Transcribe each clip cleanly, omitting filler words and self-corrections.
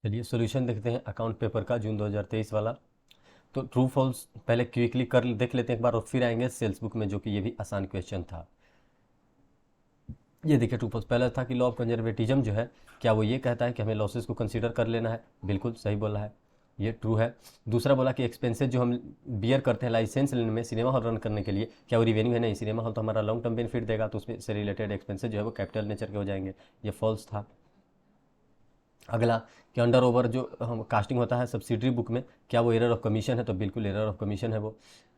चलिए सॉल्यूशन देखते हैं अकाउंट पेपर का जून 2023 वाला। तो ट्रू फॉल्स पहले क्विकली कर देख लेते हैं एक बार और फिर आएंगे सेल्स बुक में, जो कि ये भी आसान क्वेश्चन था। ये देखिए ट्रू फॉल्स पहला था कि लॉ ऑफ कंजर्वेटिज्म जो है, क्या वो ये कहता है कि हमें लॉसेस को कंसीडर कर लेना है? बिल्कुल सही बोला है, ये ट्रू है। दूसरा बोला कि एक्सपेंसेस जो हम बियर करते हैं लाइसेंस लेने में, सिनेमा हॉल रन करने के लिए, क्या वो रिवेन्यू है? नहीं, सिनेमा हॉल तो हमारा लॉन्ग टर्म बेनिफिट देगा, तो उसमें से रिलेटेड एक्सपेंसेस जो है वो कैपिटल नेचर के हो जाएंगे, ये फॉल्स था। अगला कि अंडर ओवर जो हम कास्टिंग होता है सब्सिडरी बुक में, क्या वो एरर ऑफ कमीशन है? तो बिल्कुल एरर ऑफ कमीशन है वो।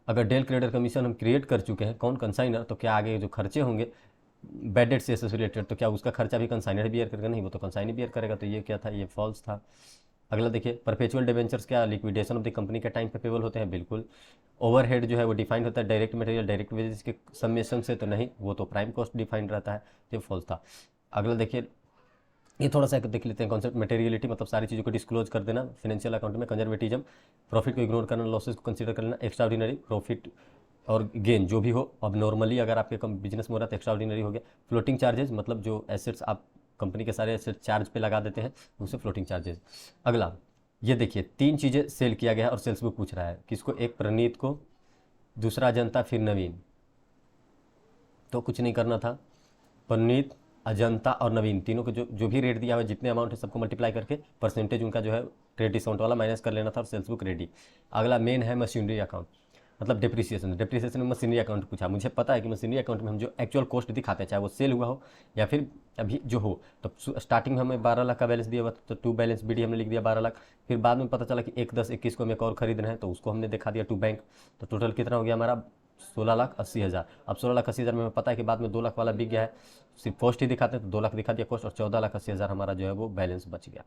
अगर डेल क्रेडिटर कमीशन हम क्रिएट कर चुके हैं कौन कंसाइनर, तो क्या आगे जो खर्चे होंगे बैड डेट से एसोसिएटेड, तो क्या उसका खर्चा भी कंसाइनर बियर करेगा? नहीं, वो तो कंसाइनर बियर करेगा, तो ये क्या था? ये फॉल्स था। अगला देखिए परपेचुअल डिवेंचर्स क्या लिक्विडेशन ऑफ द कंपनी के टाइम पे पेबल होते हैं? बिल्कुल। ओवरहेड जो है वो डिफाइंड होता है डायरेक्ट मटेरियल डायरेक्ट वेजेस के समेशन से, तो नहीं, वो तो प्राइम कॉस्ट डिफाइंड रहता है, तो ये फॉल्स था। अगला देखिए, ये थोड़ा सा देख लेते हैं कॉन्सेप्ट मटेरियलिटी, मतलब सारी चीज़ों को डिस्क्लोज कर देना फाइनेंशियल अकाउंट में। कंजर्वेटिज्म प्रॉफिट को इग्नोर करना, लॉसेस को कंसीडर कर लेना। एक्स्ट्रा ऑर्डिनरी प्रॉफिट और गेन जो भी हो, अब नॉर्मली अगर आपके कम बिजनेस में हो रहा है तो एक्स्ट्रा ऑर्डिनरी हो गया। फ्लोटिंग चार्जेस मतलब जो एसेट्स आप कंपनी के सारे एसेट चार्ज पे लगा देते हैं उसे फ्लोटिंग चार्जेस। अगला ये देखिए तीन चीज़ें सेल किया गया है और सेल्स बुक पूछ रहा है किसको? एक प्रणीत को, दूसरा अजंता, फिर नवीन। तो कुछ नहीं करना था, परनीत, अजंता और नवीन तीनों को जो जो भी रेट दिया हुआ है, जितने अमाउंट है सबको मल्टीप्लाई करके परसेंटेज उनका जो है क्रेडिट डिस्काउंट वाला माइनस कर लेना था और सेल्स बुक रेडी। अगला मेन है मशीनरी अकाउंट, मतलब डिप्रिसिएशन। डिप्रिसिएशन में मशीनरी अकाउंट पूछा, मुझे पता है कि मशीनरी अकाउंट में हम जो एक्चुअल कॉस्ट दिखाते हैं, चाहे वो सेल हुआ हो या फिर अभी जो हो, तो स्टार्टिंग में हमें 12 लाख का बैलेंस दिया हुआ तो टू बैलेंस बी डी हमने लिख दिया 12 लाख। फिर बाद में पता चला कि 1, 10, 21 को हमें एक और खरीदना है, तो उसको हमने दिखा दिया टू बैंक। तो टोटल कितना हो गया हमारा? 16,80,000। अब 16,80,000 में हमें पता है कि बाद में 2 लाख वाला बिक गया है, सिर्फ कॉस्ट ही दिखाते हैं तो 2 लाख दिखा दिया कॉस्ट, और 14,80,000 हमारा जो है वो बैलेंस बच गया।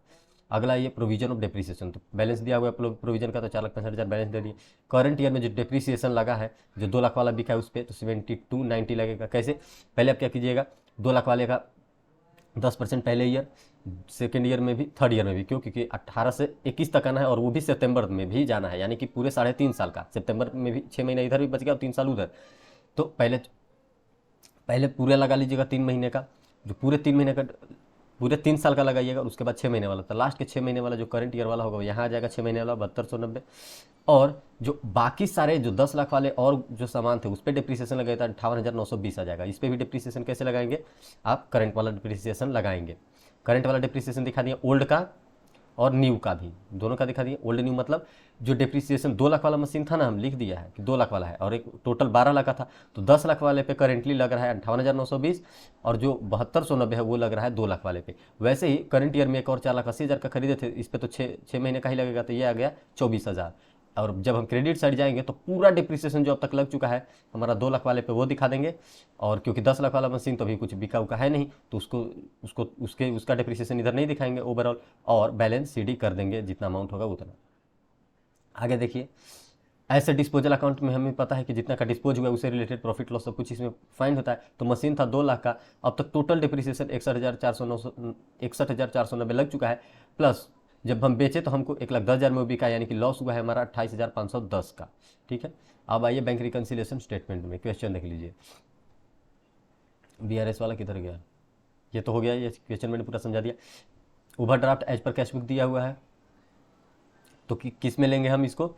अगला ये प्रोविजन ऑफ डिप्रिसिएशन, तो बैलेंस दिया हुआ है प्रोविजन का, तो 4,65,000 बैलेंस दे दिए। करंट ईयर में जो डिप्रिसिएशन लगा है, जो 2 लाख वाला बिका है उस पर, तो 7290 लगेगा। कैसे? पहले आप क्या कीजिएगा, 2 लाख वाले का 10% पहले ईयर, सेकेंड ईयर में भी, थर्ड ईयर में भी, क्यों? क्योंकि 18 से 21 तक आना है और वो भी सितंबर में भी जाना है, यानी कि पूरे 3.5 साल का। सितंबर में भी 6 महीना इधर भी बच गया और 3 साल उधर। तो पहले पहले पूरा लगा लीजिएगा 3 महीने का, जो पूरे 3 महीने का, पूरे 3 साल का लगाइएगा, और उसके बाद 6 महीने वाला, तो लास्ट के 6 महीने वाला जो करंट ईयर वाला होगा यहाँ आ जाएगा 6 महीने वाला 7290। और जो बाकी सारे जो 10 लाख वाले और जो सामान थे उस पर डिप्रिसिएशन लगेगा 58,920 आ जाएगा। इस पर भी डिप्रिसिएशन कैसे लगाएंगे? आप करंट वाला डिप्रिसिएशन लगाएंगे। करंट वाला डिप्रिसिएशन दिखा दिया ओल्ड का और न्यू का भी, दोनों का दिखा दिया। ओल्ड न्यू मतलब जो डिप्रिसिएशन 2 लाख वाला मशीन था ना, हम लिख दिया है कि 2 लाख वाला है और एक टोटल 12 लाख का था, तो 10 लाख वाले पे करेंटली लग रहा है 58,920, और जो 7290 है वो लग रहा है 2 लाख वाले पे। वैसे ही करंट ईयर में एक और 4,80,000 का खरीदे थे, इस पर तो 6 महीने का ही लगेगा, तो ये आ गया 24,000। और जब हम क्रेडिट साइड जाएंगे तो पूरा डिप्रिसिएशन जो अब तक लग चुका है हमारा 2 लाख वाले पे वो दिखा देंगे, और क्योंकि 10 लाख वाला मशीन तो अभी कुछ बिका उका है नहीं, तो उसको उसको उसके उसका डिप्रिसिएशन इधर नहीं दिखाएंगे ओवरऑल, और बैलेंस सीडी कर देंगे जितना अमाउंट होगा उतना। आगे देखिए, ऐसे डिस्पोजल अकाउंट में हमें पता है कि जितना का डिस्पोज हुआ है उससे रिलेटेड प्रॉफिट लॉस सब कुछ इसमें फाइंड होता है। तो मशीन था 2 लाख का, अब तक टोटल डिप्रिसिएशन 61,490 लग चुका है, प्लस जब हम बेचे तो हमको 1,10,000 में वो बिका, यानी कि लॉस हुआ है हमारा 28,510 का। ठीक है, अब आइए बैंक रिकन्सिलेशन स्टेटमेंट में, क्वेश्चन देख लीजिए। बीआरएस वाला किधर गया? ये तो हो गया, ये क्वेश्चन मैंने पूरा समझा दिया। Overdraft as per cash book दिया हुआ है, तो किस में लेंगे हम इसको?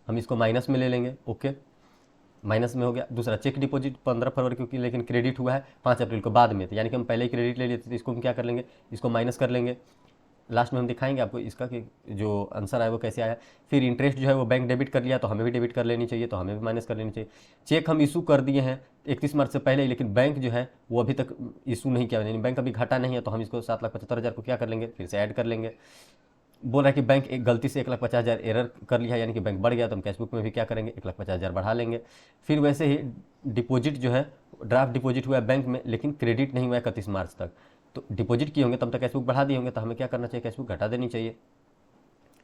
हम इसको माइनस में ले लेंगे। ओके, माइनस में हो गया। दूसरा चेक डिपॉजिट 15 फरवरी को, लेकिन क्रेडिट हुआ है 5 अप्रैल को बाद में, तो यानी कि हम पहले ही क्रेडिट ले लेते, तो इसको हम क्या कर लेंगे? इसको माइनस कर लेंगे। लास्ट में हम दिखाएंगे आपको इसका कि जो आंसर आया वो कैसे आया। फिर इंटरेस्ट जो है वो बैंक डेबिट कर लिया, तो हमें भी डेबिट कर लेनी चाहिए, तो हमें भी माइनस कर लेनी चाहिए। चेक हम इशू कर दिए हैं 31 मार्च से पहले ही, लेकिन बैंक जो है वो अभी तक इशू नहीं किया, यानी बैंक अभी घटा नहीं है, तो हम इसको 7,75,000 को क्या कर लेंगे? फिर से ऐड कर लेंगे। बोल रहा है कि बैंक एक गलती से 1,50,000 एरर कर लिया है, यानी कि बैंक बढ़ गया, तो हम कैशबुक में भी क्या करेंगे? 1,50,000 बढ़ा लेंगे। फिर वैसे ही डिपॉजिट जो है, ड्राफ्ट डिपॉजिट हुआ है बैंक में, लेकिन क्रेडिट नहीं हुआ है 31 मार्च तक, तो डिपॉजिट किए होंगे तब तक कैशबुक बढ़ा दिए होंगे, तो हमें क्या करना चाहिए? कैशबुक घटा देनी चाहिए,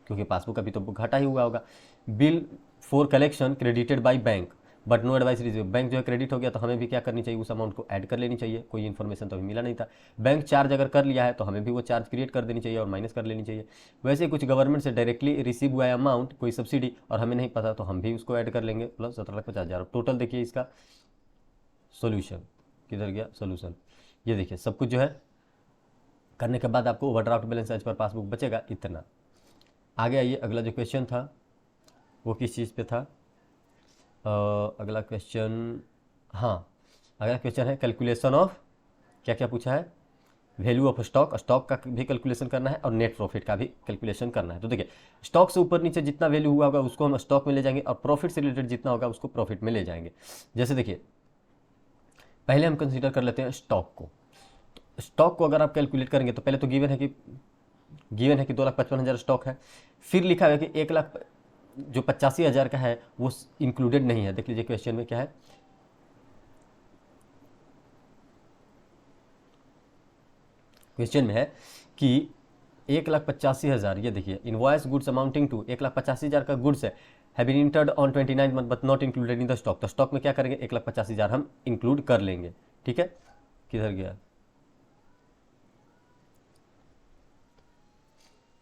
क्योंकि पासबुक अभी तो घटा ही हुआ होगा। Bill for collection credited by bank but no advice receive, bank जो है क्रेडिट हो गया, तो हमें भी क्या करनी चाहिए? उस अमाउंट को ऐड कर लेनी चाहिए। कोई इन्फॉर्मेशन तो अभी मिला नहीं था। बैंक चार्ज अगर कर लिया है तो हमें भी वो चार्ज क्रिएट कर देनी चाहिए और माइनस कर लेनी चाहिए। वैसे कुछ गवर्नमेंट से डायरेक्टली रिसीव हुआ है अमाउंट, कोई सब्सिडी, और हमें नहीं पता, तो हम भी उसको ऐड कर लेंगे, प्लस 17,50,000। टोटल देखिए इसका सोल्यूशन किधर गया? सोल्यूशन ये देखिए, सब कुछ जो है करने के बाद आपको overdraft balance as per passbook बचेगा इतना। आगे आइए, अगला जो क्वेश्चन था वो किस चीज़ पे था? अगला क्वेश्चन, हाँ, अगला क्वेश्चन है कैलकुलेशन ऑफ, क्या क्या पूछा है? वैल्यू ऑफ स्टॉक, स्टॉक का भी कैलकुलेशन करना है और नेट प्रॉफिट का भी कैलकुलेशन करना है। तो देखिए, स्टॉक से ऊपर नीचे जितना वैल्यू हुआ होगा उसको हम स्टॉक में ले जाएंगे और प्रॉफिट से रिलेटेड जितना होगा उसको प्रॉफिट में ले जाएंगे। जैसे देखिए, पहले हम कंसीडर कर लेते हैं स्टॉक को। स्टॉक को अगर आप कैलकुलेट करेंगे तो पहले तो गिवन है कि 2,55,000 स्टॉक है। फिर लिखा है कि 1,00,000 जो 85,000 का है वो इंक्लूडेड नहीं है। देख लीजिए क्वेश्चन में क्या है, क्वेश्चन में है कि 1,85,000, ये देखिए, इनवॉइस गुड्स अमाउंटिंग टू 1,85,000 का गुड्स है, have been entered on 29 month but not included in the stock. तो स्टॉक में क्या करेंगे, 1,85,000 हम इंक्लूड कर लेंगे। ठीक है, किधर गया,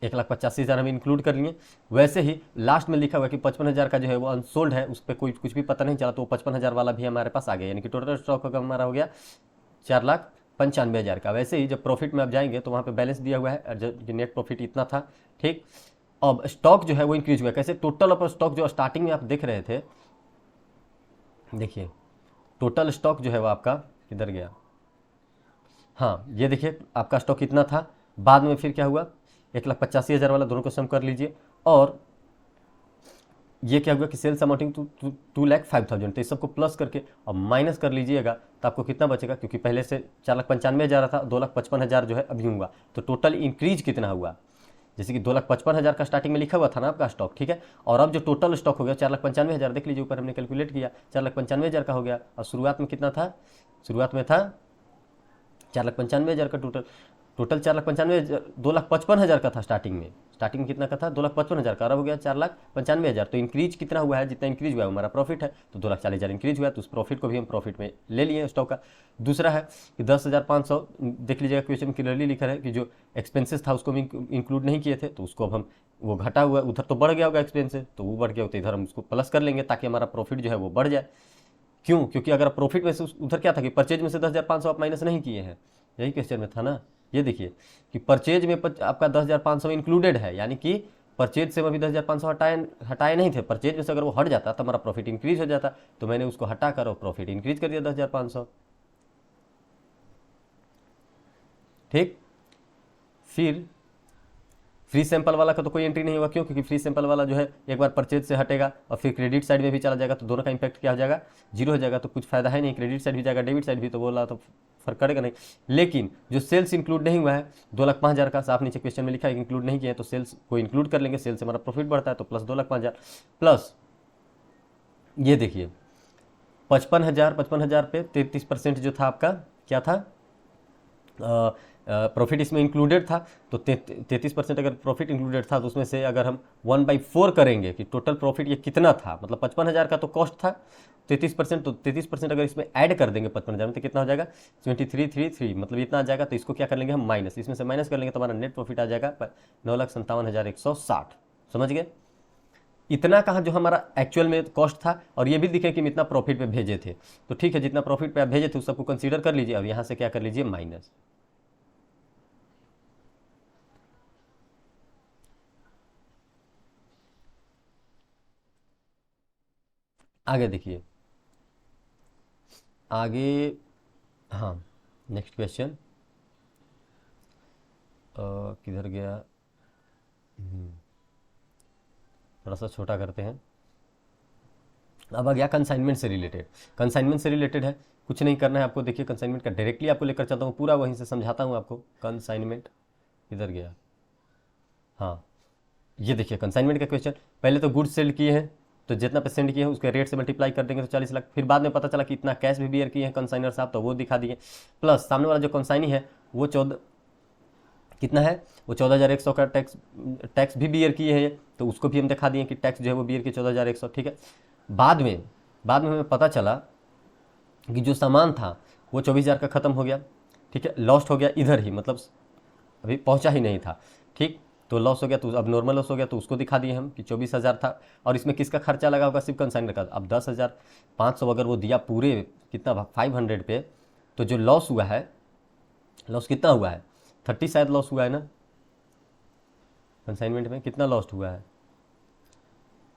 1,85,000 हम इंक्लूड कर लिए। वैसे ही लास्ट में लिखा हुआ कि 55,000 का जो है वो अनसोल्ड है, उस पर कोई कुछ भी पता नहीं चला, तो वो 55,000 वाला भी हमारे पास आ गया, यानी कि टोटल स्टॉक का हमारा हो गया 4,95,000 का। वैसे ही जब प्रॉफिट में आप जाएंगे तो वहाँ पे बैलेंस दिया हुआ है और जो नेट प्रॉफिट इतना था। ठीक, अब स्टॉक जो है वो इंक्रीज हुआ, कैसे? टोटल ऑफ स्टॉक जो स्टार्टिंग में आप देख रहे थे, देखिए टोटल स्टॉक जो है वो आपका किधर गया, हाँ ये देखिए आपका स्टॉक कितना था, बाद में फिर क्या हुआ, 1,85,000 वाला दोनों को सम कर लीजिए, और ये क्या हुआ कि सेल्स अमाउंटिंग टू 2,05,000, तो इस सबको प्लस करके और माइनस कर लीजिएगा तो आपको कितना बचेगा, क्योंकि पहले से 4,95,000 था, 2,55,000 जो है अभी हुआ, तो टोटल इंक्रीज कितना हुआ? जैसे कि 2,55,000 का स्टार्टिंग में लिखा हुआ था ना आपका स्टॉक, ठीक है, और अब जो टोटल स्टॉक हो गया 4,95,000, देख लीजिए ऊपर हमने कैलकुलेट किया 4,95,000 का हो गया, और शुरुआत में कितना था, शुरुआत में था 4,95,000 का टोटल 4,95,000, 2,55,000 का था स्टार्टिंग में कितना का था, 2,55,000 का, अब हो गया 4,95,000। तो इंक्रीज कितना हुआ है, जितना इंक्रीज हुआ है हमारा प्रॉफिट है, तो 2,40,000 इंक्रीज हुआ है, तो उस प्रॉफिट को भी हम प्रॉफिट में ले लिए स्टॉक का। दूसरा है कि 10,500, देख लीजिएगा क्वेश्चन में क्लियरली लिखा है कि जो एक्सपेंसेस था उसको भी इंक्लूड नहीं किए थे, तो उसको अब हम, वो घटा हुआ उधर तो बढ़ गया होगा एक्सपेंसेस, तो वो बढ़ गया तो इधर हम उसको प्लस कर लेंगे ताकि हमारा प्रॉफिट जो है वो बढ़ जाए। क्यों? क्योंकि अगर प्रॉफिट में से उधर क्या था कि परचेज में से 10,500 आप माइनस नहीं किए हैं, यही क्वेश्चन में था ना। ये देखिए कि परचेज में आपका 10,500 इंक्लूडेड है, यानी कि परचेज से अभी 10,500 हटाए नहीं थे, परचेज में से अगर वो हट जाता तो हमारा प्रॉफिट इंक्रीज हो जाता, तो मैंने उसको हटाकर और प्रॉफिट इंक्रीज कर दिया 10,500। ठीक, फिर फ्री सैंपल वाला का तो कोई एंट्री नहीं होगा, क्यों? क्योंकि फ्री सैंपल वाला जो है एक बार परचेज से हटेगा और फिर क्रेडिट साइड में भी चला जाएगा, तो दोनों का इंपैक्ट क्या हो जाएगा, जीरो हो जाएगा, तो कुछ फायदा है नहीं, क्रेडिट साइड भी जाएगा डेबिट साइड भी, तो बोला तो फर्क करेगा नहीं। लेकिन जो सेल्स इंक्लूड नहीं हुआ है 2,05,000 का, साफ नीचे क्वेश्चन में लिखा है इंक्लूड नहीं किया है, तो सेल्स को इंक्लूड कर लेंगे, सेल्स से हमारा प्रॉफिट बढ़ता है, तो प्लस 2,05,000 प्लस ये देखिए 55,000 पे 33% जो था आपका, क्या था, प्रॉफिट इसमें इंक्लूडेड था, तो 33% अगर प्रॉफिट इंक्लूडेड था तो उसमें से अगर हम 1/4 करेंगे कि टोटल प्रॉफिट ये कितना था, मतलब 55,000 का तो कॉस्ट था 33%, तो 33% अगर इसमें ऐड कर देंगे 55,000 में तो कितना हो जाएगा 23,333, मतलब इतना आ जाएगा, तो इसको क्या कर लेंगे हम माइनस, इसमें से माइनस कर लेंगे तो हमारा नेट प्रॉफिट आ जाएगा 9,57,160। समझ गए? इतना कहाँ जो हमारा एक्चुअल में कॉस्ट था, और ये भी दिखे कि हम इतना प्रॉफिट पे भेजे थे, तो ठीक है जितना प्रॉफिट पे आप भेजे थे उस सबको कंसीडर कर लीजिए, और यहाँ से क्या कर लीजिए माइनस। आगे देखिए, आगे, हाँ, नेक्स्ट क्वेश्चन किधर गया, थोड़ा सा छोटा करते हैं। अब आ गया कंसाइनमेंट से रिलेटेड, कंसाइनमेंट से रिलेटेड है, कुछ नहीं करना है आपको। देखिए कंसाइनमेंट का डायरेक्टली आपको लेकर चलता हूँ, पूरा वहीं से समझाता हूँ आपको। कंसाइनमेंट किधर गया, हाँ ये देखिए कंसाइनमेंट का क्वेश्चन, पहले तो गुड्स सेल किए हैं, तो जितना परसेंट किए हैं उसके रेट से मल्टीप्लाई कर देंगे तो 40 लाख, फिर बाद में पता चला कि इतना कैश भी बियर किए हैं कंसाइनर साहब, तो वो दिखा दिए, प्लस सामने वाला जो कंसाइनी है वो 14 कितना है, वो 14,100 का टैक्स भी बियर किए हैं, तो उसको भी हम दिखा दिए कि टैक्स जो है वो बियर किए 14,100। ठीक है, बाद में हमें पता चला कि जो सामान था वो 24,000 का ख़त्म हो गया, ठीक है, लॉस्ट हो गया इधर ही, मतलब अभी पहुंचा ही नहीं था। ठीक, तो लॉस हो गया, तो अब नॉर्मल लॉस हो गया, तो उसको दिखा दिए हम कि 24,000 था, और इसमें किसका खर्चा लगा होगा, सिर्फ कंसाइनर का। अब 10,500 अगर वो दिया पूरे कितना 500 पे, तो जो लॉस हुआ है, लॉस कितना हुआ है 30 शायद लॉस हुआ है ना, कंसाइनमेंट में कितना लॉस्ट हुआ है,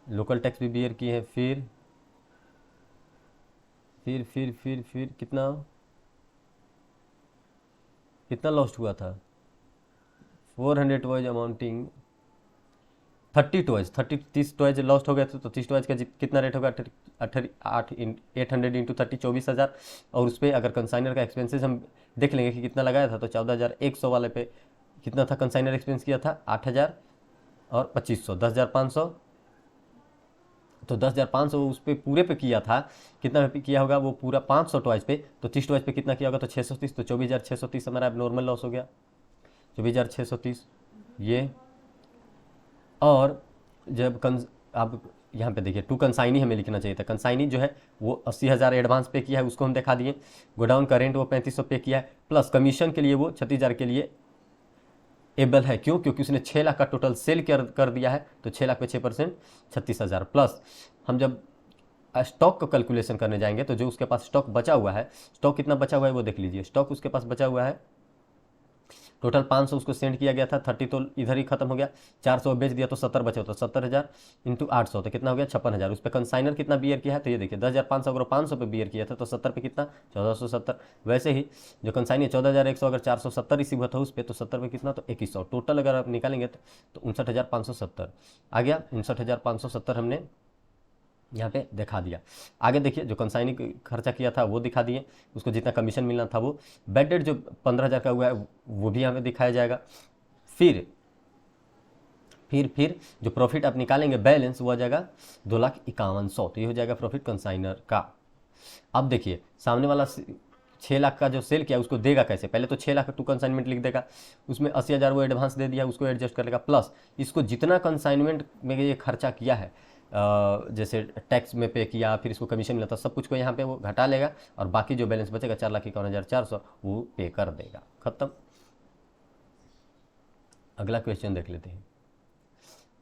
लोकल टैक्स भी बियर किए हैं, फिर कितना कितना लॉस्ट हुआ था, 400 toys amounting 30 toys, 30 toys lost हो गए थे, तो 30 टॉयज का कितना रेट होगा, 800 इंटू 30 24,000। और उस पर अगर कंसाइनर का एक्सपेंसेस हम देख लेंगे कि कितना लगाया था, तो 14,100 वाले पे कितना था कंसाइनर एक्सपेंस किया था, 8,000 और 2,500, 10,500। तो 10,500 उस पर पूरे पे किया था, कितना पे किया होगा वो पूरा 500 टॉयज पे, तो 30 टॉयज पे कितना किया होगा, तो 630, तो 24,630 हमारा नॉर्मल लॉस हो गया, 24,630 ये। और जब आप यहाँ पे देखिए टू कंसाइनी हमें लिखना चाहिए था, कंसाइनी जो है वो 80,000 एडवांस पे किया है, उसको हम दिखा दिए। गोडाउन का रेंट वो 3,500 पे किया है, प्लस कमीशन के लिए वो 36,000 के लिए एबल है, क्यों, क्योंकि उसने 6 लाख का टोटल सेल कर दिया है, तो 6 लाख पे 6%, 36,000। प्लस हम जब स्टॉक का कैलकुलेशन करने जाएंगे, तो जो उसके पास स्टॉक बचा हुआ है, स्टॉक कितना बचा हुआ है वो देख लीजिए, स्टॉक उसके पास बचा हुआ है टोटल 500 उसको सेंड किया गया था, 30 तो इधर ही खत्म हो गया, 400 बेच दिया तो 70 बचे, तो 70,000 इंटू 800 तो कितना हो गया, 56,000। उस पर कंसाइनर कितना बियर किया है, तो ये देखिए 10,500 अगर 500 पे बियर किया था तो 70 पे कितना, 1,470। वैसे ही जो कंसाइनर 14,100 अगर 470 रिसीव हुआ था उस पर, तो 70 पे कितना, तो 2,100। टोटल अगर आप निकालेंगे तो 59,570 आ गया, 59,570 हमने यहाँ पे दिखा दिया। आगे देखिए जो कंसाइनी खर्चा किया था वो दिखा दिए, उसको जितना कमीशन मिलना था वो। बेड डेट जो 15,000 का हुआ है वो भी यहाँ पे दिखाया जाएगा। फिर जो प्रॉफिट आप निकालेंगे बैलेंस वो आ जाएगा 2,51,100, तो ये हो जाएगा प्रॉफिट कंसाइनर का। अब देखिए सामने वाला 6 लाख का जो सेल किया उसको देगा कैसे, पहले तो 6 लाख का टू कंसाइनमेंट लिख देगा, उसमें 80,000 वो एडवांस दे दिया, उसको एडजस्ट कर लेगा, प्लस इसको जितना कंसाइनमेंट में ये खर्चा किया है, जैसे टैक्स में पे किया, फिर इसको कमीशन मिला था, सब कुछ को यहाँ पे वो घटा लेगा, और बाकी जो बैलेंस बचेगा 4,51,400 वो पे कर देगा, खत्म। अगला क्वेश्चन देख लेते हैं।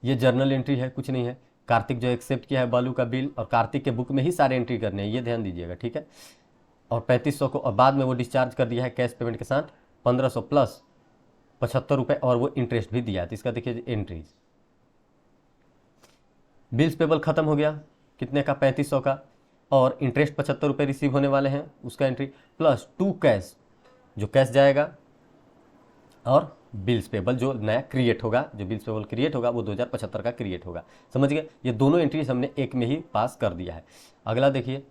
ये जर्नल एंट्री है, कुछ नहीं है, कार्तिक जो एक्सेप्ट किया है बालू का बिल, और कार्तिक के बुक में ही सारे एंट्री करने हैं, ये ध्यान दीजिएगा, ठीक है। और 3,500 को, और बाद में वो डिस्चार्ज कर दिया है कैश पेमेंट के साथ 1,500 प्लस 75 रुपये, और वो इंटरेस्ट भी दिया है, तो इसका देखिए एंट्रीज। बिल्स पेबल खत्म हो गया, कितने का, 3,500 का, और इंटरेस्ट 75 रुपये रिसीव होने वाले हैं, उसका एंट्री, प्लस 2 कैश, जो कैश जाएगा, और बिल्स पेबल जो नया क्रिएट होगा, जो बिल्स पेबल क्रिएट होगा वो 2,075 का क्रिएट होगा, समझ गए। ये दोनों एंट्रीज हमने एक में ही पास कर दिया है। अगला देखिए,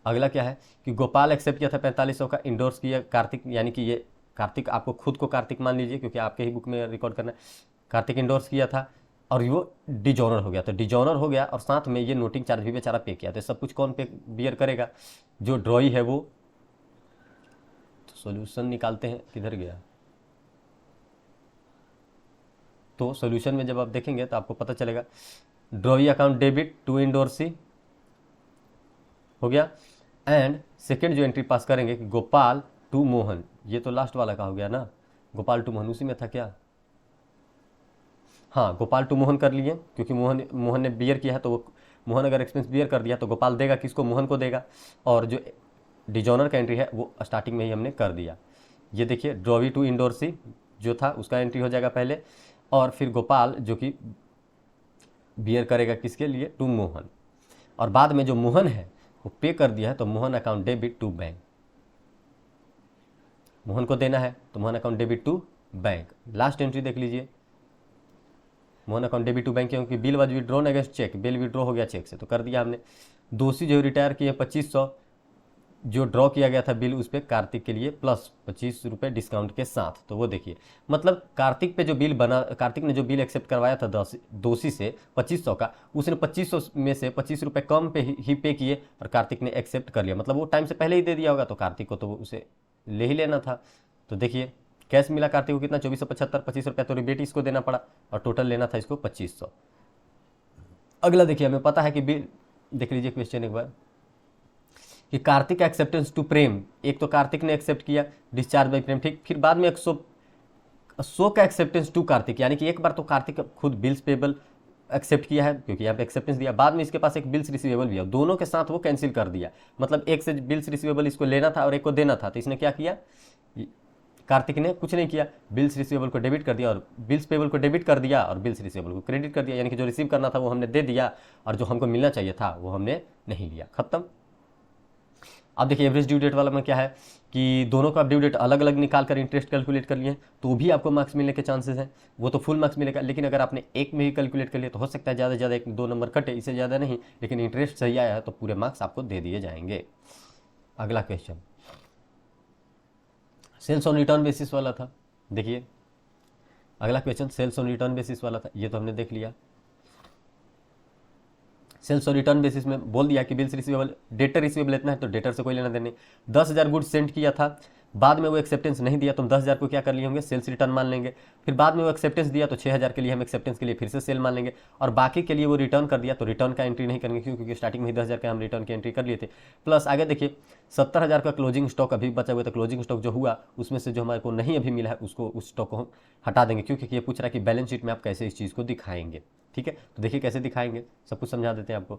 अगला क्या है कि गोपाल एक्सेप्ट किया था 4500 का, इंडोर्स किया कार्तिक, यानी कि ये कार्तिक, आपको खुद को कार्तिक मान लीजिए क्योंकि आपके ही बुक में रिकॉर्ड करना है, कार्तिक इंडोर्स किया था, और वो डिजॉनर हो गया, तो डिजॉनर हो गया, और साथ में ये नोटिंग चार्ज भी बेचारा पे किया, तो सब कुछ कौन पे बियर करेगा, जो ड्रॉई है वो। तो सोल्यूशन निकालते हैं, किधर गया, तो सोल्यूशन में जब आप देखेंगे तो आपको पता चलेगा, drawee account debit to endorsee हो गया, एंड सेकेंड जो एंट्री पास करेंगे कि गोपाल टू मोहन, ये तो लास्ट वाला का हो गया ना, गोपाल टू मोहन उसी में था क्या, हाँ गोपाल टू मोहन कर लिए, क्योंकि मोहन ने बियर किया है, तो वो मोहन अगर एक्सपेंस बियर कर दिया तो गोपाल देगा किसको, मोहन को देगा। और जो डिजॉनर का एंट्री है वो स्टार्टिंग में ही हमने कर दिया, ये देखिए ड्रॉवी टू इंडोर्सी जो था उसका एंट्री हो जाएगा पहले, और फिर गोपाल जो कि बियर करेगा किसके लिए, टू मोहन, और बाद में जो मोहन है वो पे कर दिया है, तो Mohan account debit to bank, Mohan को देना है, तो Mohan account debit to bank. Last entry देख लीजिए, Mohan account debit to bank, क्योंकि bill was withdrawn against cheque, bill withdraw हो गया चेक से, तो कर दिया हमने। दोषी जो रिटायर किए 2,500, जो ड्रॉ किया गया था बिल उस पर कार्तिक के लिए, प्लस 25 रुपये डिस्काउंट के साथ, तो वो देखिए, मतलब कार्तिक पे जो बिल बना, कार्तिक ने जो बिल एक्सेप्ट करवाया था दोषी से 2,500 का, उसने 2,500 में से 25 रुपये कम पे ही पे किए, और कार्तिक ने एक्सेप्ट कर लिया, मतलब वो टाइम से पहले ही दे दिया होगा, तो कार्तिक को तो उसे ले ही लेना था। तो देखिए कैश मिला कार्तिक को कितना, 2,475, 25 रुपये तो रिबेट इसको देना पड़ा, और टोटल लेना था इसको 2,500। अगला देखिए, हमें पता है कि बिल, देख लीजिए क्वेश्चन एक बार, कि कार्तिक एक्सेप्टेंस टू प्रेम, एक तो कार्तिक ने एक्सेप्ट किया डिस्चार्ज बाई प्रेम, ठीक, फिर बाद में 100 का एक्सेप्टेंस टू कार्तिक, यानी कि एक बार तो कार्तिक खुद बिल्स पेबल एक्सेप्ट किया है क्योंकि यहाँ पे एक्सेप्टेंस दिया, बाद में इसके पास एक बिल्स रिसीवेबल भी है, दोनों के साथ वो कैंसिल कर दिया, मतलब एक से बिल्स रिसीवेबल इसको लेना था और एक को देना था, तो इसने क्या किया, कार्तिक ने कुछ नहीं किया, बिल्स रिसीवेबल को डेबिट कर दिया और बिल्स पेबल को डेबिट कर दिया और बिल्स रिसीवेबल को क्रेडिट कर दिया, यानी कि जो रिसीव करना था वो हमने दे दिया और जो हमको मिलना चाहिए था वो हमने नहीं लिया, खत्म। अब देखिए एवरेज ड्यू डेट वाला में क्या है कि दोनों का ड्यू डेट अलग अलग निकाल कर इंटरेस्ट कैलकुलेट कर लिए तो भी आपको मार्क्स मिलने के चांसेस हैं, वो तो फुल मार्क्स मिलेगा। लेकिन अगर आपने एक में ही कैलकुलेट कर लिया तो हो सकता है ज़्यादा से ज़्यादा 1-2 नंबर कटे, इससे ज़्यादा नहीं, लेकिन इंटरेस्ट सही आया है तो पूरे मार्क्स आपको दे दिए जाएंगे। अगला question sales on return basis वाला था। देखिए अगला question sales on return basis वाला था, ये तो हमने देख लिया। सेल्स और रिटर्न बेसिस में बोल दिया कि बिल्स रिसीवेबल डेटर रिसीवेबल इतना है तो डेटर से कोई लेना देना नहीं। 10,000 गुड्स सेंड किया था, बाद में वो एक्सेप्टेंस नहीं दिया तो हम 10,000 को क्या कर लिए होंगे, सेल्स रिटर्न मान लेंगे। फिर बाद में वो एक्सेप्टेंस दिया तो 6,000 के लिए हम एक्सेप्टेंस के लिए फिर से सेल मान लेंगे और बाकी के लिए वो रिटर्न कर दिया तो रिटर्न का एंट्री नहीं करेंगे क्योंकि स्टार्टिंग में ही 10,000 का हम रिटर्न की एंट्री कर लिए थे। प्लस आगे देखिए 70,000 का क्लोजिंग स्टॉक अभी बचा हुआ था, क्लोजिंग स्टॉक जो हुआ उसमें से जो हमारे को नहीं अभी मिला है उसको उस स्टॉक को हम हटा देंगे क्योंकि ये पूछ रहा है कि बैलेंस शीट में आप कैसे इस चीज़ को दिखाएंगे। ठीक है, तो देखिए कैसे दिखाएंगे, सब कुछ समझा देते हैं आपको।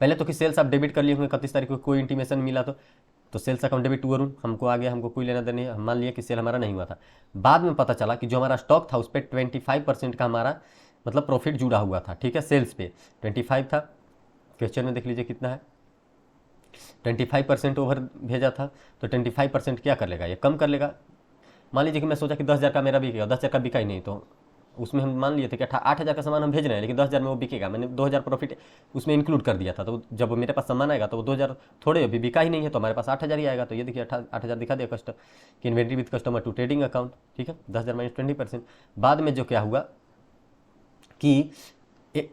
पहले तो कि सेल्स आप डेबिट कर लिए होंगे 31 तारीख को, कोई इंटीमेशन मिला तो सेल्स अकाउंट डेबिट हुआ, हमको आ गया, हमको कोई लेना देना नहीं, हम मान लिया कि सेल हमारा नहीं हुआ था। बाद में पता चला कि जो हमारा स्टॉक था उस पर 25% का हमारा मतलब प्रॉफिट जुड़ा हुआ था। ठीक है, सेल्स पे 25 था, क्वेश्चन में देख लीजिए कितना है, 25% ओवर भेजा था तो 25% क्या कर लेगा, ये कम कर लेगा। मान लीजिए कि मैं सोचा कि 10,000 का मेरा बिकेगा, 10,000 का बिका ही नहीं तो उसमें हम मान लिए थे कि 8,000 का सामान हम भेज रहे हैं लेकिन 10,000 में वो बिकेगा, मैंने 2,000 प्रॉफिट उसमें इंक्लूड कर दिया था। तो जब मेरे पास सामान आएगा तो वो 2,000 थोड़े अभी बिका ही नहीं है तो हमारे पास 8,000 ही आएगा। तो ये देखिए 8,000 दिखा दिया कस्टमर कि inventory with customer to trading account. ठीक है, 10,000 माइनस 20%। बाद में जो क्या हुआ कि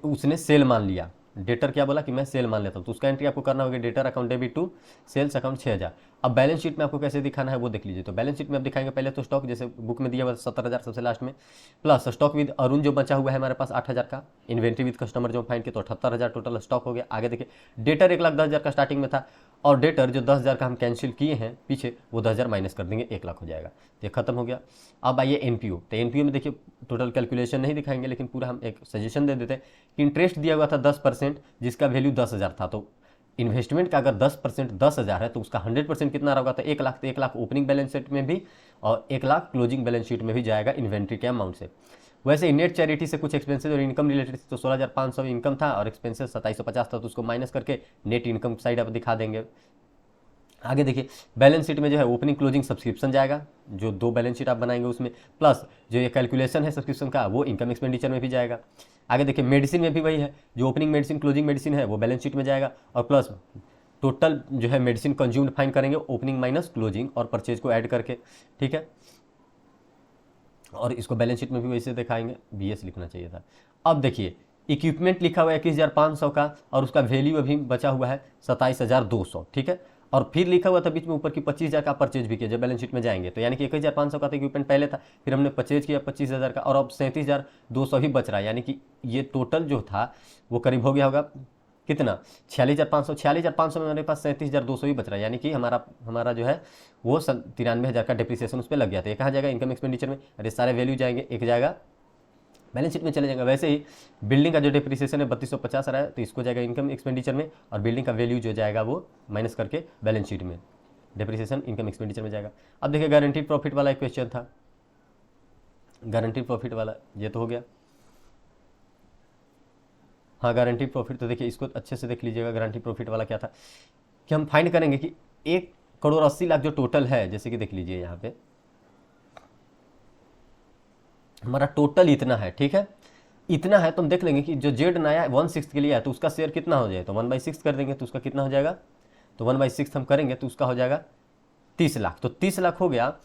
उसने सेल मान लिया, डेटर क्या बोला कि मैं सेल मान लेता हूँ तो उसका एंट्री आपको करना होगा debtor account debit to sales account 6,000। अब बैलेंस शीट में आपको कैसे दिखाना है वो देख लीजिए। तो बैलेंस शीट में आप दिखाएंगे पहले तो स्टॉक जैसे बुक में दिया हुआ 70,000 सबसे लास्ट में, प्लस स्टॉक विद अरुण जो बचा हुआ है हमारे पास 8,000 का, इन्वेंट्री विद कस्टमर जो फाइंड किया तो 78,000 टोटल स्टॉक हो गया। आगे देखिए डेटर 1,10,000 का स्टार्टिंग में था और डेटर जो 10,000 का हम कैंसिल किए हैं पीछे वो 10,000 माइनस कर देंगे, 1 लाख हो जाएगा, तो ये खत्म हो गया। अब आइए एनपीओ, तो एनपीओ में देखिए टोटल कैलकुलेशन नहीं दिखाएंगे लेकिन पूरा हम एक सजेशन दे देते हैं कि इंटरेस्ट दिया हुआ था 10% जिसका वैल्यू 10,000 था, तो इन्वेस्टमेंट का अगर 10% 10,000 है तो उसका 100% कितना होगा, तो 1 लाख। तो 1 लाख ओपनिंग बैलेंस शीट में भी और 1 लाख क्लोजिंग बैलेंस शीट में भी जाएगा इन्वेंट्री के अमाउंट से। वैसे ही नेट चैरिटी से कुछ एक्सपेंसेस और इनकम रिलेटेड तो 16,500 इनकम था और एक्सपेंसेस 2750 था तो उसको माइनस करके नेट इनकम साइड आप दिखा देंगे। आगे देखिए बैलेंस शीट में जो है ओपनिंग क्लोजिंग सब्सक्रिप्शन जाएगा, जो 2 बैलेंस शीट आप बनाएंगे उसमें, प्लस जो ये कैलकुलेशन है सब्सक्रिप्शन का वो इनकम एक्सपेंडिचर में भी जाएगा। आगे देखिए मेडिसिन में भी वही है, जो ओपनिंग मेडिसिन क्लोजिंग मेडिसिन है वो बैलेंस शीट में जाएगा और प्लस टोटल जो है मेडिसिन कंज्यूम्ड फाइन करेंगे ओपनिंग माइनस क्लोजिंग और परचेज को ऐड करके। ठीक है, और इसको बैलेंस शीट में भी वैसे दिखाएंगे, बीएस लिखना चाहिए था। अब देखिए इक्विपमेंट लिखा हुआ है 21,500 का और उसका वैल्यू अभी बचा हुआ है 27,200। ठीक है, और फिर लिखा हुआ था बीच में ऊपर की 25,000 का परचेज भी किया जब बैलेंस शीट में जाएंगे, तो यानी कि 21,500 का तो इक्विपमेंट पहले था, फिर हमने परचेज किया 25,000 का और अब 37,200 ही बच रहा है, यानी कि ये टोटल जो था वो करीब हो गया होगा कितना, 46,500 में हमारे पास 37,200 ही बच रहा है, यानी कि हमारा जो है वो 93,000 का डिप्रिसिएशन उस पर लग गया था। ये कहाँ जाएगा, इनकम एक्सपेंडिचर में, अरे सारे वैल्यू जाएंगे, एक जाएगा बैलेंस शीट में चले जाएगा। वैसे ही बिल्डिंग का जो डिप्रिसिएशन है 3250 आ रहा है तो इसको जाएगा इनकम एक्सपेंडिचर में और बिल्डिंग का वैल्यू जो जाएगा वो माइनस करके बैलेंस शीट में डिप्रिसिएशन इनकम एक्सपेंडिचर में जाएगा। अब देखिए गारंटीड प्रॉफिट वाला एक क्वेश्चन था, गारंटीड प्रॉफिट वाला ये तो हो गया। हाँ गारंटीड प्रॉफिट, तो देखिए इसको अच्छे से देख लीजिएगा। गारंटीड प्रॉफिट वाला क्या था कि हम फाइंड करेंगे कि 1,80,00,000 जो टोटल है, जैसे कि देख लीजिए यहाँ पे हमारा टोटल इतना है। ठीक है, इतना है तो हम देख लेंगे कि जो जेड नया 1/6 के लिए है तो उसका शेयर कितना हो जाए, तो 1/6 कर देंगे तो उसका कितना हो जाएगा, तो 1/6 हम करेंगे तो उसका हो जाएगा 30 लाख। तो 30 लाख हो गया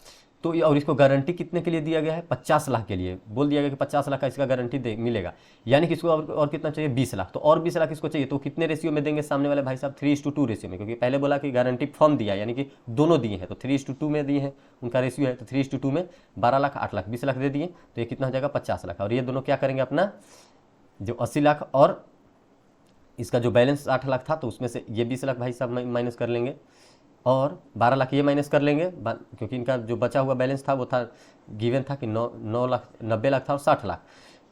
तो और इसको गारंटी कितने के लिए दिया गया है, 50 लाख के लिए बोल दिया गया कि 50 लाख का इसका गारंटी मिलेगा, यानी कि इसको और कितना चाहिए 20 लाख। तो और 20 लाख इसको चाहिए तो कितने रेशियो में देंगे सामने वाले भाई साहब, 3:2 रेशियो में, क्योंकि पहले बोला कि गारंटी फॉर्म दिया यानी कि दोनों दिए हैं तो 3:2 में दिए हैं, उनका रेशियो है तो 3:2 में 12 लाख 8 लाख 20 लाख दे दिए तो ये कितना हो जाएगा 50 लाख। और ये दोनों क्या करेंगे अपना जो 80 लाख और इसका जो बैलेंस 8 लाख था तो उसमें से ये 20 लाख भाई साहब माइनस कर लेंगे और 12 लाख ये माइनस कर लेंगे क्योंकि इनका जो बचा हुआ बैलेंस था वो था गिवन था कि 9 लाख 90 लाख था और 60 लाख।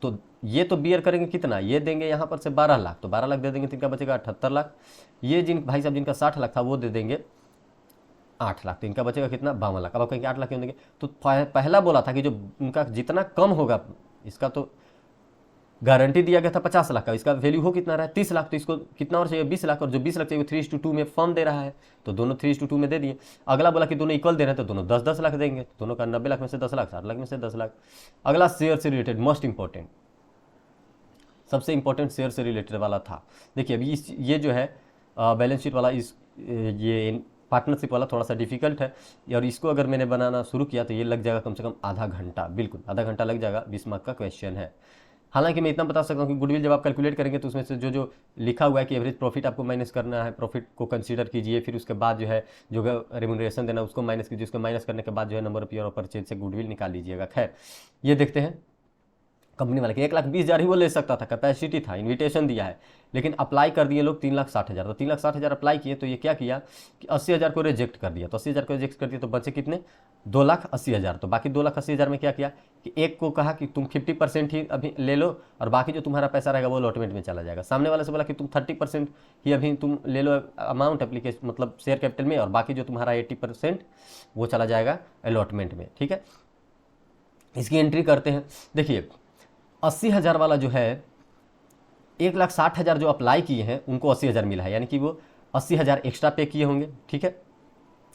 तो ये तो बियर करेंगे कितना, ये देंगे यहाँ पर से 12 लाख, तो 12 लाख दे देंगे तो इनका बचेगा 78 लाख। ये जिन भाई साहब जिनका 60 लाख था वो दे देंगे 8 लाख, तो इनका बचेगा कितना 52 लाख। अब आप कहेंगे 8 लाख क्यों देंगे, तो पहला बोला था कि जो उनका जितना कम होगा, इसका तो गारंटी दिया गया था 50 लाख का, इसका वैल्यू हो कितना रहा है 30 लाख, तो इसको कितना और चाहिए 20 लाख, और जो 20 लाख चाहिए 3:2 में फर्म दे रहा है, तो दोनों 3:2 में दे दिए। अगला बोला कि दोनों इक्वल दे रहे हैं, तो दोनों 10-10 लाख देंगे, तो दोनों का 90 लाख में से 10 लाख, 60 लाख में से 10 लाख। अगला शेयर से रिलेटेड मोस्ट इंपॉर्टेंट, सबसे इंपॉर्टेंट शेयर से रिलेटेड वाला था। देखिए अभी ये जो है बैलेंस शीट वाला, ये पार्टनरशिप वाला थोड़ा सा डिफिकल्ट है, और इसको अगर मैंने बनाना शुरू किया तो ये लग जाएगा कम से कम आधा घंटा, बिल्कुल आधा घंटा लग जाएगा, 20 मार्क का क्वेश्चन है। हालांकि मैं इतना बता सकता हूँ कि गुडविल जब आप कैलकुलेट करेंगे तो उसमें से जो लिखा हुआ है कि एवरेज प्रॉफिट आपको माइनस करना है, प्रॉफिट को कंसीडर कीजिए, फिर उसके बाद जो है जो रेम्यूनरेशन देना उसको माइनस कीजिए, उसको माइनस करने के बाद जो है number of year of purchase से गुडविल निकाल लीजिएगा। खैर ये देखते हैं कंपनी वाले के 1,20,000 ही वो ले सकता था, कैपेसिटी था, इन्विटेशन दिया है, लेकिन अप्लाई कर दिए लोग 3,60,000। तो 3,60,000 अप्लाई किए, तो ये क्या किया कि 80,000 को रिजेक्ट कर दिया। तो 80,000 को रिजेक्ट कर दिया तो बचे कितने 2,80,000। तो बाकी 2,80,000 में क्या किया कि एक को कहा कि तुम 50% ही अभी ले लो, और बाकी जो तुम्हारा पैसा रहेगा वो अलॉटमेंट में चला जाएगा। सामने वाले से बोला कि तुम 30% ही अभी तुम ले लो अमाउंट एप्लीकेशन मतलब शेयर कैपिटल में, और बाकी जो तुम्हारा 80% वो चला जाएगा अलॉटमेंट में। ठीक है, इसकी एंट्री करते हैं। देखिए 80,000 वाला जो है 1,60,000 जो अप्लाई किए हैं उनको 80,000 मिला है, यानी कि वो 80,000 एक्स्ट्रा पे किए होंगे। ठीक है,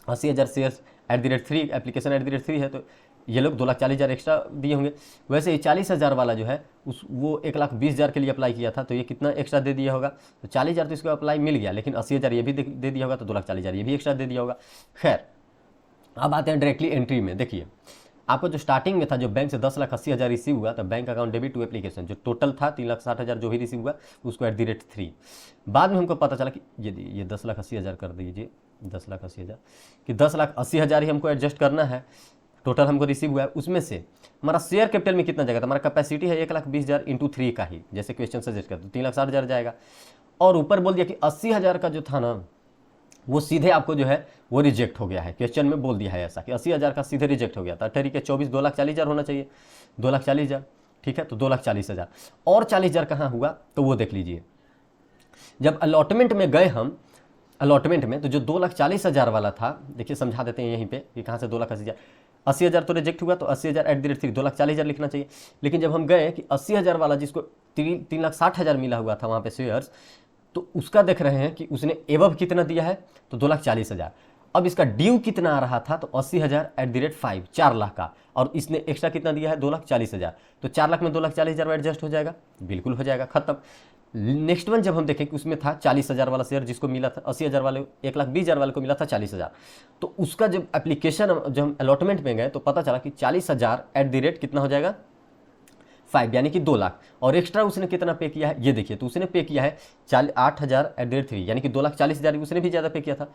80,000 शेयर्स @3 एप्लीकेशन @3 है, तो ये लोग 2,40,000 एक्स्ट्रा दिए होंगे। वैसे ही 40,000 वाला जो है वो 1,20,000 के लिए अप्लाई किया था, तो ये कितना एक्स्ट्रा दे दिया होगा, तो 40,000 तो इसको अप्लाई मिल गया, लेकिन 80,000 ये भी दे दिया होगा, तो 2,40,000 ये भी एक्स्ट्रा दे दिया होगा। खैर अब आते हैं डायरेक्टली एंट्री में। देखिए आपको जो स्टार्टिंग में था, जो बैंक से 10,80,000 रिसीव हुआ, तो bank account debit to application, जो टोटल था 3,60,000 जो भी रिसीव हुआ उसको @3। बाद में हमको पता चला कि ये 10,80,000 कर दीजिए, 10,80,000 कि 10,80,000 ही हमको एडजस्ट करना है, टोटल हमको रिसीव हुआ है। उसमें से हमारा शेयर कैपिटल में कितना जाएगा, तो हमारा कैपेसिटी है 1,20,000 इंटू 3 का ही, जैसे क्वेश्चन सजेस्ट करते, तो 3,60,000 जाएगा। और ऊपर बोल दिया कि 80,000 का जो था ना वो सीधे आपको जो है वो रिजेक्ट हो गया है, क्वेश्चन में बोल दिया है ऐसा कि 80,000 का सीधे रिजेक्ट हो गया था। 18 के 24 2,40,000 होना चाहिए, 2,40,000। ठीक है, तो 2,40,000 और 40,000 कहाँ हुआ तो वो देख लीजिए। जब अलॉटमेंट में गए हम, अलॉटमेंट में तो जो 2,40,000 वाला था, देखिए समझा देते हैं यहीं पे कि कहाँ से 2,80,000, 80,000 तो रिजेक्ट हुआ, तो 80,000 @3 2,40,000 लिखना चाहिए। लेकिन जब हम गए कि 80,000 वाला जिसको 3,60,000 मिला हुआ था वहाँ पे शेयर्स, तो उसका देख रहे हैं कि उसने एवब कितना दिया है, तो 2,40,000। अब इसका ड्यू कितना आ रहा था, तो 80,000 @5 4 लाख का, और इसने एक्स्ट्रा कितना दिया है 2,40,000, तो 4 लाख में 2,40,000 में एडजस्ट हो जाएगा, बिल्कुल हो जाएगा, खत्म। नेक्स्ट वन जब हम देखें कि उसमें था 40,000 वाला शेयर जिसको मिला था, 80,000 वाले 1,20,000 वाले को मिला था 40,000, तो उसका जब एप्लीकेशन जब हम अलॉटमेंट में गए तो पता चला कि 40,000 कितना हो जाएगा 5, यानी कि 2 लाख, और एक्स्ट्रा उसने कितना पे किया है ये देखिए, तो उसने पे किया है 8,000 @3, यानी कि 2,40,000 उसने भी ज़्यादा पे किया था,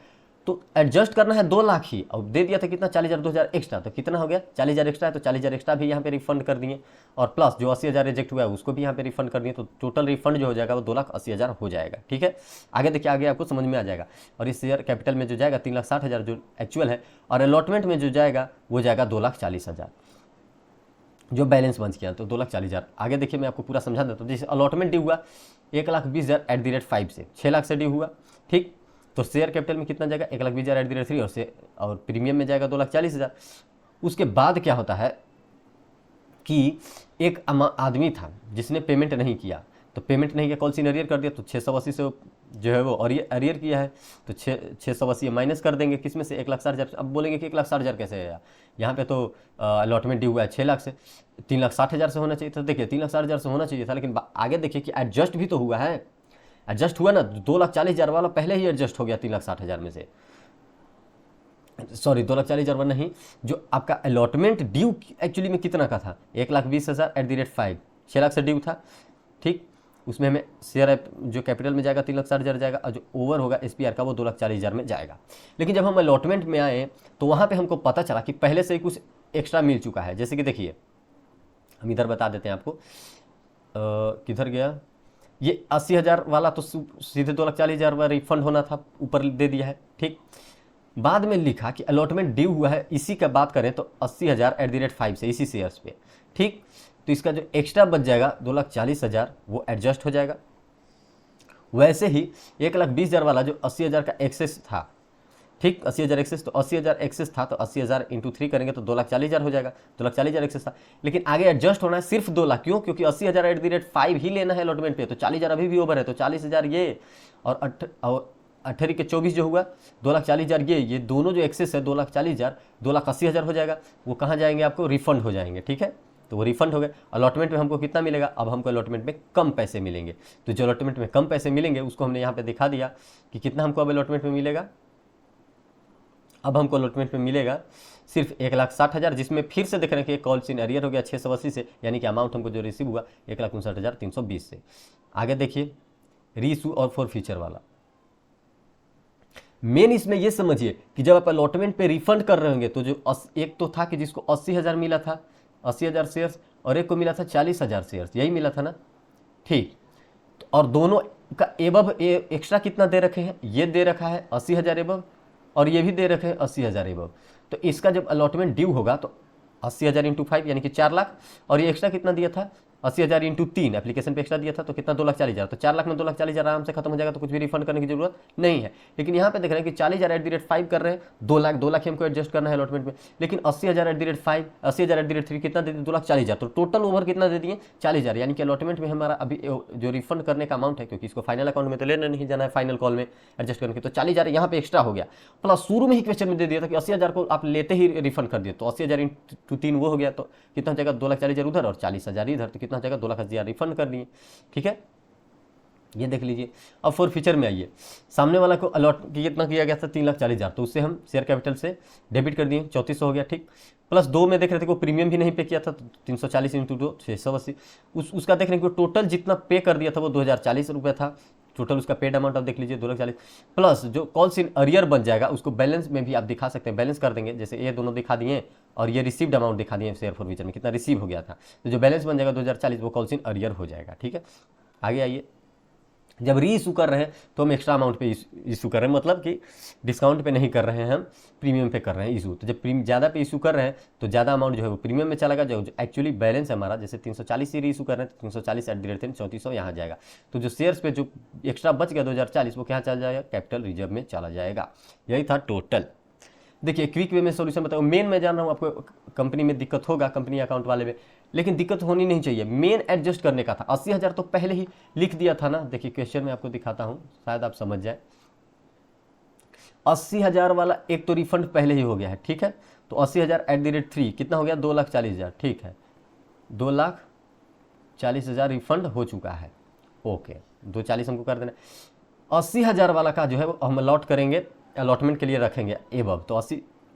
तो एडजस्ट करना है 2 लाख ही, और दे दिया था कितना 40,000 2,000 एक्स्ट्रा, तो कितना हो गया 40,000 एक्स्ट्रा है, तो 40,000 एक्स्ट्रा भी यहाँ पे रिफंड कर दिए, और प्लस जो 80,000 रिजेक्ट हुआ है उसको भी यहाँ पे रिफंड कर दिए, तो टोटल रिफंड जो हो जाएगा वो 2,80,000 हो जाएगा। ठीक है, आगे देखिए, आगे आपको समझ में आ जाएगा। और इस शेयर कैपिटल में जो जाएगा 3,60,000 जो एक्चुअल है, और अलॉटमेंट में जो जाएगा वो जाएगा 2,40,000 जो बैलेंस बंच किया, तो 2,40,000। आगे देखिए मैं आपको पूरा समझा देता हूँ। जैसे अलॉटमेंट ड्यू हुआ 1,20,000 @5 से 6 लाख से ड्यू हुआ, ठीक, तो शेयर कैपिटल में कितना जाएगा 1,20,000 @3, और प्रीमियम में जाएगा 2,40,000। उसके बाद क्या होता है कि एक आदमी था जिसने पेमेंट नहीं किया, तो पेमेंट नहीं किया, कॉल सीन अरियर कर दिया, तो 680 से जो है वो अरियर किया है, तो 680 माइनस कर देंगे किस में से 1,60,000 से। अब बोलेंगे कि 1,60,000 कैसे है, यहाँ पे तो अलॉटमेंट ड्यू हुआ है 6 लाख से, 3,60,000 से होना चाहिए था। देखिए 3,60,000 से होना चाहिए था, लेकिन आगे देखिए कि एडजस्ट भी तो हुआ है, एडजस्ट हुआ ना, 2,40,000 वाला पहले ही एडजस्ट हो गया 3,60,000 में से, सॉरी 2,40,000 वाला नहीं, जो आपका अलॉटमेंट ड्यू एक्चुअली में कितना का था 1,20,000 @5, 6 लाख से ड्यू था, ठीक, उसमें हमें शेयर जो कैपिटल में जाएगा 3,60,000 जाएगा, और जो ओवर होगा SPR का वो 2,40,000 में जाएगा। लेकिन जब हम अलॉटमेंट में आए तो वहाँ पे हमको पता चला कि पहले से ही कुछ एक्स्ट्रा मिल चुका है। जैसे कि देखिए हम इधर बता देते हैं आपको, किधर गया, ये 80,000 वाला तो सीधे 2,40,000 वाला रिफंड होना था, ऊपर दे दिया है, ठीक। बाद में लिखा कि अलॉटमेंट ड्यू हुआ है, इसी का बात करें तो 80,000 @5 से, इसी शेयर्स पे, ठीक, तो इसका जो एक्स्ट्रा बच जाएगा 2,40,000 वो एडजस्ट हो जाएगा। वैसे ही 1,20,000 वाला जो 80,000 का एक्सेस था, ठीक, 80,000 एक्सेस, तो 80,000 एक्सेस था तो 80,000 इंटू 3 करेंगे तो 2,40,000 हो जाएगा, 2,40,000 एक्सेस था। लेकिन आगे एडजस्ट होना है सिर्फ 2 लाख, क्यों? क्योंकि 80,000 एट द रेट 5 ही लेना है अलॉटमेंट पे, तो 40,000 अभी भी ओवर है, तो 40,000 ये और 18 के 24 जो हुआ 2,40,000 ये दोनों जो एक्सेस है 2,40,000 2,80,000 हो जाएगा। वो कहाँ जाएंगे? आपको रिफंड हो जाएंगे, ठीक है, तो वो रिफंड हो गए। अलॉटमेंट में हमको कितना मिलेगा? अब हमको अलॉटमेंट में कम पैसे मिलेंगे, तो जो अलॉटमेंट में कम पैसे मिलेंगे उसको हमने यहाँ पे दिखा दिया कि कितना हमको अब अलॉटमेंट में मिलेगा। अब हमको अलॉटमेंट में मिलेगा सिर्फ 1,60,000, जिसमें फिर से देख रहे हैं कि कॉल्स इन अरियर हो गया 680 से, यानी कि अमाउंट हमको जो रिसीव हुआ 1,59,320 से। आगे देखिए रीइशू और फॉर फ्यूचर वाला। मेन इसमें ये समझिए कि जब आप अलॉटमेंट पे रिफंड कर रहे होंगे तो जो एक तो था कि जिसको 80,000 मिला था, 80,000 शेयर्स, और एक को मिला था 40,000 शेयर्स, यही मिला था ना, ठीक। और दोनों का एबव एक्स्ट्रा कितना दे रखे हैं? ये दे रखा है 80,000 एबव, और ये भी दे रखे हैं 80,000 एबव। तो इसका जब अलॉटमेंट ड्यू होगा तो 80,000 इंटू 5 यानी कि 4 लाख, और ये एक्स्ट्रा कितना दिया था? 80,000 इंटू 3 एप्लीकेशन पे एक्स्ट्रा दिया था, तो कितना? 2,40,000। तो 4 लाख में 2,40,000 आराम से खत्म हो जाएगा, तो कुछ भी रिफंड करने की जरूरत नहीं है। लेकिन यहाँ पे देख रहे हैं कि 40,000 एट द रेट 5 कर रहे हैं, 2 लाख ही हमको एडजस्ट करना है अलॉटमेंट में। लेकिन 80,000 at the rate 5, 80,000 at the rate 3 कितना दे दिए? 2,40,000। तो टोटल ओवर कितना दे दिए? 40,000, यानी कि अलॉटमेंट में हमारा अभी जो रिफंड करने का अमाउंट है, क्योंकि इसको फाइनल अकाउंट में तो लेना नहीं जाना है, फाइनल कॉल में एडजस्ट करने के, तो 40,000 यहाँ पे एक्स्ट्रा हो गया। प्लस शुरू में ही क्वेश्चन में दे दिया था कि 80,000 को आप लेते ही रिफंड कर दिए, तो 80,000 इंटू 3 वो हो गया, तो कितना हो जाएगा? 2,40,000 उधर और 40,000 इधर, तो कितना हो जाएगा? 2,80,000 रिफंड कर दिए, ठीक है, ये देख लीजिए। अब फॉर फ्यूचर में आइए, सामने वाला को अलॉट कितना किया गया था? 3,40,000, तो उससे हम शेयर कैपिटल से डेबिट कर दिए, 3400 हो गया, ठीक। प्लस 2 में देख रहे थे को प्रीमियम भी नहीं पे किया था, तो 340 इंटू 2 680, उसका देख रहे हैं कि टोटल जितना पे कर दिया था वो 2,040 रुपये था, टोटल उसका पेड अमाउंट आप देख लीजिए 2,40,000, प्लस जो कॉल्स इन अरियर बन जाएगा उसको बैलेंस में भी आप दिखा सकते हैं, बैलेंस कर देंगे, जैसे ये दोनों दिखा दिए और ये रिसीव्ड अमाउंट दिखा दिए शेयर फॉर फ्यूचर में कितना रिसीव हो गया था, तो जो बैलेंस बन जाएगा 2,040 वो कॉल्स इन अरियर हो जाएगा, ठीक है। आगे आइए, जब री इशू कर रहे हैं तो हम एक्स्ट्रा अमाउंट पे इशू कर रहे हैं, मतलब कि डिस्काउंट पे नहीं कर रहे हैं, हम प्रीमियम पे कर रहे हैं इशू। तो जब ज़्यादा पे इशू कर रहे हैं तो ज़्यादा अमाउंट जो है वो प्रीमियम में चलेगा, जो एक्चुअली बैलेंस है हमारा, जैसे 340 से री इशू कर रहे हैं तो 340 एट द रेट 3400 यहाँ जाएगा। तो जो शेयर्स पे जो एक्स्ट्रा बच गया 2,040 वो क्या चला जाएगा? कैपिटल रिजर्व में चला जाएगा। यही था टोटल। देखिए क्विक वे में सॉल्यूशन बताओ। मेन मैं जान रहा हूँ आपको कंपनी में दिक्कत होगा, कंपनी अकाउंट वाले में, लेकिन दिक्कत होनी नहीं चाहिए। मेन एडजस्ट करने का था, 80,000 तो पहले ही लिख दिया था ना। देखिए क्वेश्चन में आपको दिखाता हूँ, शायद आप समझ जाए। 80,000 वाला एक तो रिफंड पहले ही हो गया है, ठीक है, तो 80,000 एट द रेट 3 कितना हो गया? 2,40,000, ठीक है, 2,40,000 रिफंड हो चुका है, ओके, 240 हमको कर देना। 80,000 वाला का जो है वो हम अलॉट करेंगे, अलॉटमेंट के लिए रखेंगे एबव, तो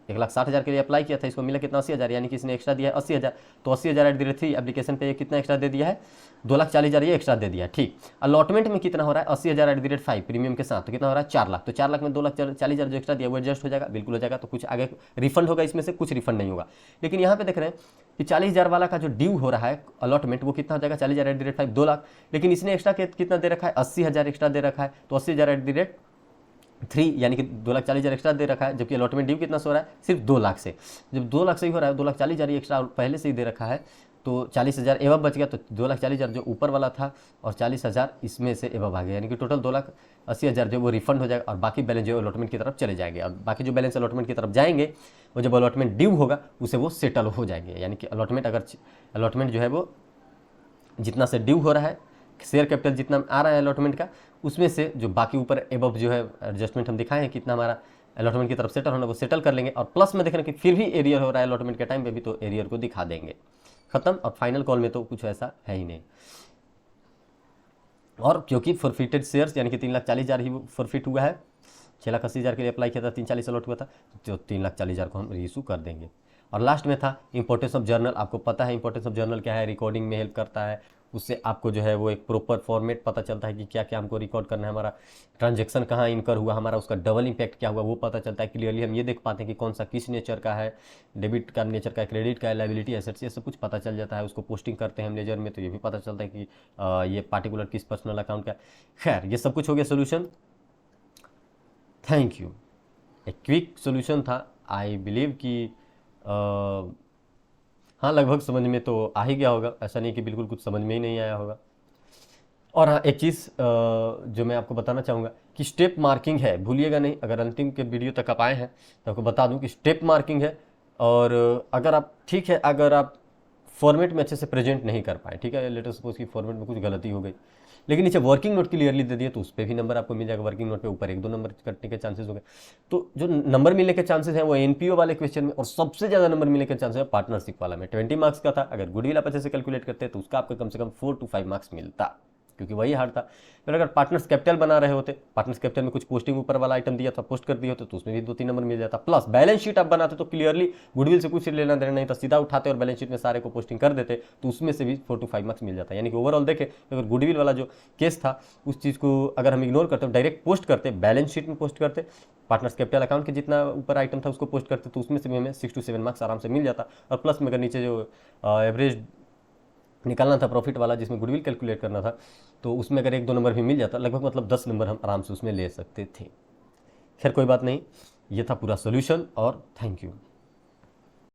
1,60,000 के लिए अप्लाई किया था, इसको मिला कितना? 80,000, यानी कि इसने एक्स्ट्रा दिया है 80,000, तो 80,000 एट द रेट 3 एप्लीकेशन पे कितना एक्स्ट्रा दे दिया है? 2,40,000 ये एक्स्ट्रा दे दिया, ठीक। अलॉटमेंट में कितना हो रहा है? 80,000 एट द रेट 5 प्रीमियम के साथ, तो कितना हो रहा है? 4 लाख। तो 4 लाख में 2,40,000 जो एक्स्ट्रा दिया वो एडजस्ट हो जाएगा, बिल्कुल हो जाएगा। तो कुछ आगे रिफंड होगा, इसमें से कुछ रिफंड नहीं होगा। लेकिन यहाँ पे देख रहे हैं कि 40,000 वाला का जो ड्यू हो रहा है अलॉटमेंट, वो कितना हो जाएगा? 40,000 एट द रेट 5 2 लाख, लेकिन इसने एक्स्ट्रा कितना दे रखा है? 80,000 एक्स्ट्रा दे रखा है, तो 80,000 एट द रेट 3 यानी कि 2,40,000 एक्स्ट्रा दे रखा है, जबकि अलॉटमेंट ड्यू कितना से हो रहा है? सिर्फ 2 लाख से। जब 2 लाख से ही हो रहा है, 2,40,000 एक्स्ट्रा पहले से ही दे रखा है, तो 40,000 एवब बच गया, तो 2,40,000 जो ऊपर वाला था और 40,000 इसमें से एवब आ गया, यानी कि टोटल 2,80,000 जो वो रिफंड हो जाएगा, और बाकी बैलेंस जो अलॉटमेंट की तरफ चले जाएंगे। और बाकी जो बैलेंस अलॉटमेंट की तरफ जाएंगे वो जब अलॉटमेंट ड्यू होगा उसे वो सेटल हो जाएंगे, यानी कि अलॉटमेंट जो है वो जितना से ड्यू हो रहा है, शेयर कैपिटल जितना आ रहा है अलॉटमेंट का, उसमें से जो बाकी ऊपर एबव जो है एडजस्टमेंट हम दिखाए हैं कितना हमारा अलॉटमेंट की तरफ सेटल होना, वो सेटल कर लेंगे। और प्लस में देख रहे हैं कि फिर भी एरियर हो रहा है अलॉटमेंट के टाइम पे भी, तो एरियर को दिखा देंगे, खत्म। और फाइनल कॉल में तो कुछ ऐसा है ही नहीं। और क्योंकि फॉरफिटेड शेयर्स यानी कि 3,40,000 ही फॉरफिट हुआ है, 6,80,000 के लिए अप्लाई किया था, 340 अलॉट हुआ था, तो 3,40,000 को हम रीइशू कर देंगे। और लास्ट में था इंपॉर्टेंस ऑफ जर्नल। आपको पता है इंपॉर्टेंस ऑफ जर्नल क्या है? रिकॉर्डिंग में हेल्प करता है, उससे आपको जो है वो एक प्रॉपर फॉर्मेट पता चलता है कि क्या क्या हमको रिकॉर्ड करना है, हमारा ट्रांजैक्शन कहाँ इनकर हुआ, हमारा उसका डबल इम्पैक्ट क्या हुआ वो पता चलता है क्लियरली। हम ये देख पाते हैं कि कौन सा किस नेचर का है, डेबिट का नेचर का है, क्रेडिट का है, लायबिलिटी एसेट्स, ये सब कुछ पता चल जाता है। उसको पोस्टिंग करते हैं हम लेजर में, तो ये भी पता चलता है कि ये पार्टिकुलर किस पर्सनल अकाउंट का। खैर ये सब कुछ हो गया सोल्यूशन। Thank you. एक क्विक सोल्यूशन था, आई बिलीव कि हाँ लगभग समझ में तो आ ही गया होगा, ऐसा नहीं कि बिल्कुल कुछ समझ में ही नहीं आया होगा। और हाँ, एक चीज़ जो मैं आपको बताना चाहूँगा कि स्टेप मार्किंग है, भूलिएगा नहीं। अगर अंतिम के वीडियो तक आप आए हैं तो आपको बता दूं कि स्टेप मार्किंग है। और अगर आप, ठीक है, अगर आप फॉर्मेट में अच्छे से प्रेजेंट नहीं कर पाए, ठीक है, लेटर सपोज की फॉर्मेट में कुछ गलती हो गई, लेकिन नीचे वर्किंग नोट क्लियरली दे दिए तो उस पर भी नंबर आपको मिल जाएगा। वर्किंग नोट पे ऊपर 1-2 नंबर कटने के चांसेस हो गए। तो जो नंबर मिलने के चांसेस हैं वो एनपीओ वाले क्वेश्चन में, और सबसे ज़्यादा नंबर मिलने के चांसेस है पार्टनरशिप वाला में। 20 मार्क्स का था, अगर गुडविल आप अच्छे से कैलकुलेट करते तो उसका आपको कम से कम 4 to 5 मार्क्स मिलता, क्योंकि वही हार्ड था। फिर अगर पार्टनर्स कैपिटल बना रहे होते, पार्टनर्स कैपिटल में कुछ पोस्टिंग ऊपर वाला आइटम दिया था, पोस्ट कर दिए होते तो उसमें भी 2-3 नंबर मिल जाता। प्लस बैलेंस शीट आप बनाते तो क्लियरली गुडविल से कुछ लेना देना नहीं था, सीधा उठाते और बैलेंस शीट में सारे को पोस्टिंग कर देते तो उसमें से भी 4 to 5 मार्क्स मिल जाता। यानी कि ओवरऑल देखें अगर गुडविल वाला जो केस था उस चीज़ को अगर हम इग्नोर करते, डायरेक्ट पोस्ट करते, बैलेंस शीट में पोस्ट करते, पार्टनर्स कैपिटल अकाउंट के जितना ऊपर आइटम था उसको पोस्ट करते तो उसमें से भी हमें 6 to 7 मार्क्स आराम से मिल जाता। और प्लस में अगर नीचे जो एवरेज निकालना था प्रॉफिट वाला, जिसमें गुडविल कैलकुलेट करना था, तो उसमें अगर 1-2 नंबर भी मिल जाता, लगभग मतलब 10 नंबर हम आराम से उसमें ले सकते थे। खैर कोई बात नहीं, ये था पूरा सोल्यूशन और थैंक यू।